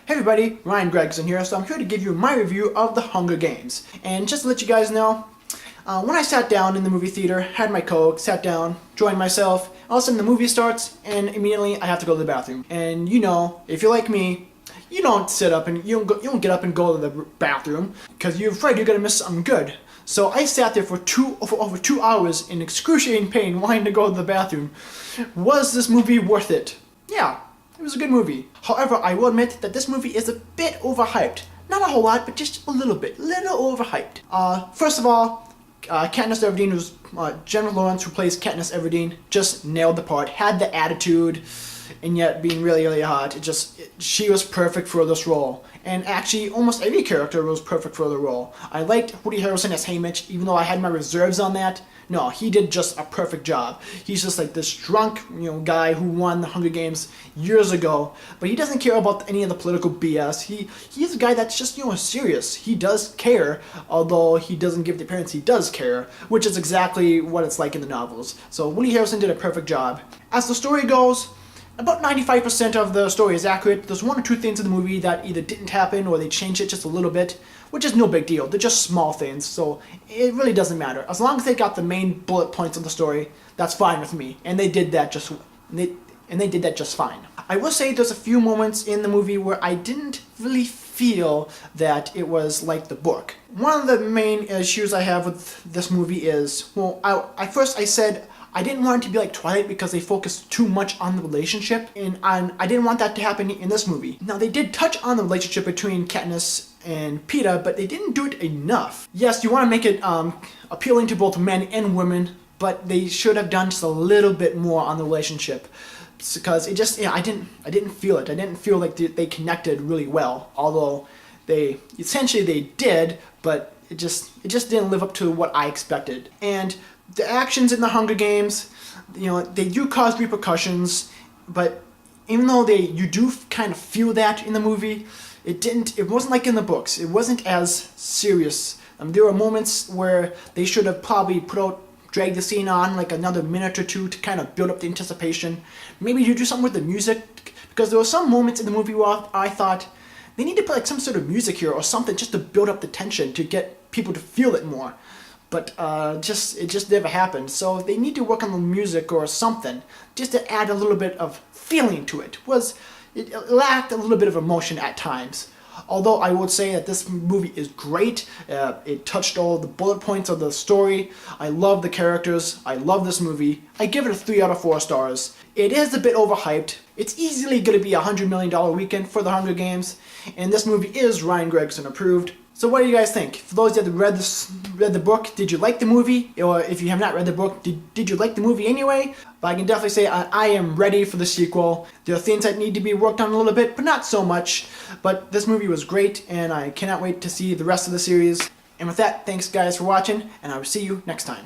Hey everybody, Ryan Gregson here, so I'm here to give you my review of The Hunger Games. And just to let you guys know, when I sat down in the movie theater, had my Coke, sat down, joined myself, all of a sudden the movie starts, and immediately I have to go to the bathroom. And you know, if you're like me, you don't sit up and you don't get up and go to the bathroom because you're afraid you're gonna miss something good. So I sat there for over 2 hours in excruciating pain wanting to go to the bathroom. Was this movie worth it? Yeah, it was a good movie. However, I will admit that this movie is a bit overhyped. Not a whole lot, but just a little bit. Little overhyped. First of all, Katniss Everdeen was Jennifer Lawrence, who plays Katniss Everdeen, just nailed the part. Had the attitude, and yet being really hot. She was perfect for this role. And actually, almost every character was perfect for the role. I liked Woody Harrelson as Haymitch, even though I had my reserves on that. No, he did just a perfect job. He's just like this drunk, guy who won the Hunger Games years ago, but he doesn't care about any of the political BS. He's a guy that's just, serious. He does care, although he doesn't give the appearance he does care, which is exactly what it's like in the novels. So Woody Harrelson did a perfect job. As the story goes, about 95% of the story is accurate. There's one or two things in the movie that either didn't happen or they changed it just a little bit, which is no big deal. They're just small things, so it really doesn't matter. As long as they got the main bullet points of the story, that's fine with me. And they did that just fine. I will say there's a few moments in the movie where I didn't really feel that it was like the book. One of the main issues I have with this movie is, well, at first I said I didn't want it to be like Twilight because they focused too much on the relationship, and I didn't want that to happen in this movie. Now, they did touch on the relationship between Katniss and Peeta, but they didn't do it enough. Yes, you want to make it appealing to both men and women, but they should have done just a little bit more on the relationship, because it just, I didn't feel it. I didn't feel like they connected really well, although they did, but it just didn't live up to what I expected. And the actions in the Hunger Games, they do cause repercussions, but even though you do kind of feel that in the movie, it wasn't like in the books. It wasn't as serious. There were moments where they should have probably dragged the scene on like another minute or two to kind of build up the anticipation. Maybe you do something with the music, because there were some moments in the movie where I thought they need to put like some sort of music here or something just to build up the tension, to get people to feel it more. But it just never happened. So they need to work on the music or something, just to add a little bit of feeling to it. It lacked a little bit of emotion at times. Although I would say that this movie is great. It touched all the bullet points of the story. I love the characters. I love this movie. I give it a 3 out of 4 stars. It is a bit overhyped. It's easily going to be a $100 million weekend for the Hunger Games. And this movie is Ryan Gregson approved. So what do you guys think? For those that read the book, did you like the movie? Or if you have not read the book, did you like the movie anyway? But I can definitely say I am ready for the sequel. There are things that need to be worked on a little bit, but not so much. But this movie was great, and I cannot wait to see the rest of the series. And with that, thanks guys for watching, and I will see you next time.